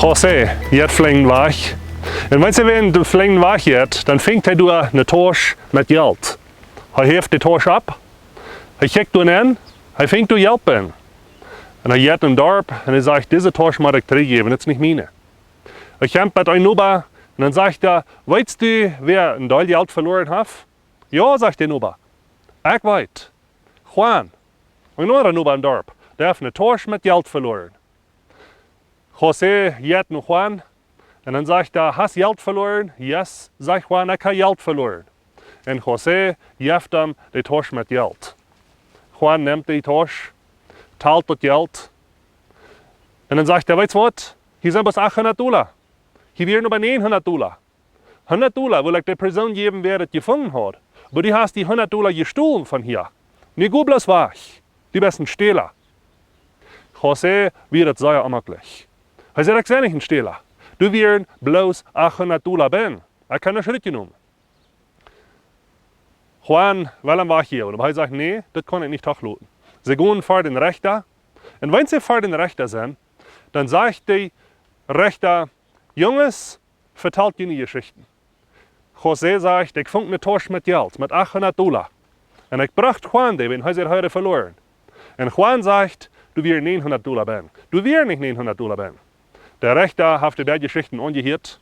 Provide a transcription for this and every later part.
José, jet flingen weg. En wenn ze de flingen weg jet, dan vinkt hij door een toos met geld. Hij heeft de toos op, hij kijkt door in, hij vinkt door geld in. En hij jet een dorp en hij zegt, deze toos moet ik teruggeven, dat is niet mijne. Hij komt met een opa en dan zegt hij, weet du, wer een deel geld verloren heeft? Ja, zegt de opa. Ik weet. Juan. Een andere opa in het dorp, die heeft een toos met geld verloren. José jet naar Juan en dan zegt hij, hast geld verloren? Yes, zegt Juan, ik heb geld verloren. En José geeft hem de toos met geld. Juan neemt die toos, telt dat geld. En dan zegt hij, weet je wat? Hier zijn pas $800. Hier weer nog bij $900. $100 wil ik de persoon geven, wer het gevonden had. Maar die hast die $100 gestohlen van hier. Nu go bloß weg. Die bist ein Stehler. José wird het zeer amakkelijk. Hij zegt, ik ben niet een Stehler. Du wirst bloß $800 ben. Ik kan een schrittje noemen. Juan wil hem weggeven, aber hij zegt, nee, dat kan ik niet teruglaten. Ze gaan voor den Rechter. En wenn ze voor den Rechter zijn, dan zegt die Rechter, Jongens, vertelt jullie Geschichten. José zegt, ik vond een toos met geld, met $800. En ik bracht Juan die, en hij zegt, heute verloren. En Juan zegt, du wirst $900 ben. Du wirst niet $900 ben. Der Rechter heeft die Geschichten angehoord.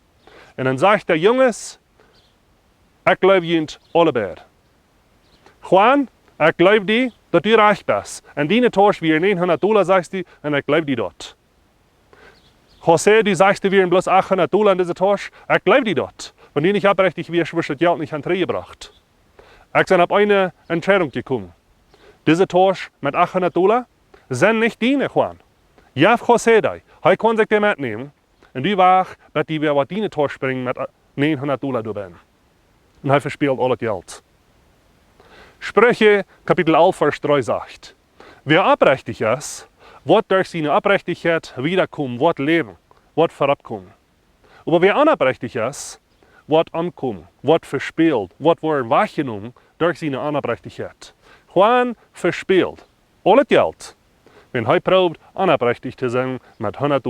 En dan zegt der Jongens, ik geloof je allebei. Juan, ik geloof die, dat du recht bist. En die toos weer $900, zegt hij, en ik geloof die dat. José, du sagst, du wirst bloß $800 in diese toos. Ik geloof die dat. Want die nicht abrechtig wirst, wirst du das Geld nicht an die gebracht. Ich bin auf eine Entscheidung gekommen. Diese toos mit $800 sind nicht deine, Juan. Ja, José, hij kann sich die mitnehmen. Und die wacht, dat die weer wat die toos brengen met $900 door ben. En hij verspielt al het geld. Spricha, Kapitel 11, Vers 3 sagt, wer abrechtig ist, wird durch seine Abrechtigkeit wiederkommen, wird leben, wird vorabkommen. Aber wer unabrechtig ist, wird ankommen, wird verspielt, wird wahrgenommen durch seine Unabrechtigkeit. Juan verspielt al het geld, wenn hij probeert unabrechtig te zijn met $100.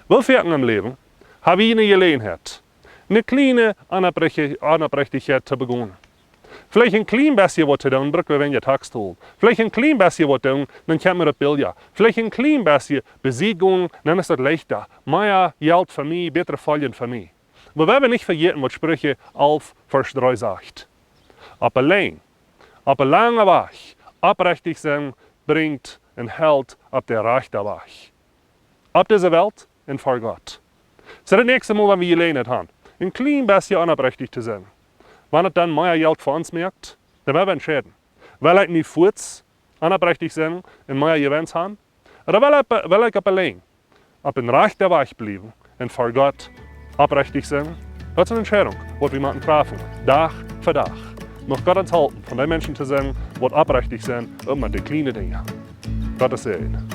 Wel vaker im Leben habe ich eine Gelegenheit, eine kleine Unabrechtigkeit zu beginnen. Vielleicht ein klein bisschen was zu tun, brauchen wir Tax holen. Vielleicht ein klein bisschen was tun, dann kommen wir auf Billard. Vielleicht ein klein bisschen Besiegung, dann ist das leichter. Mehr Geld für mich, bessere Folgen für mich. Aber wir werden nicht vergessen, was Spricha 11, Vers 3 sagt. Op een lange Weg, abrechtig sein, bringt en hält op der rechten Weg. Op deze Welt en voor Gott. So das nächste Mal, wenn wir gelernt haben, ein klein bisschen unabrechtig zu sein. Wenn es dann mehr Geld für uns merkt, dann werden wir entscheiden. Will ich nicht kurz unabrechtig sein und mehr Gewinn haben? Oder will ich allein auf den rechten Weg bleiben und vor Gott abrechtig sein? Das ist eine Entscheidung, die wir machen treffen, Tag für Tag. Noch Gott uns halten, von den Menschen zu sein, die abrechtig sind, immer die kleinen Dinge. Gottes Segen.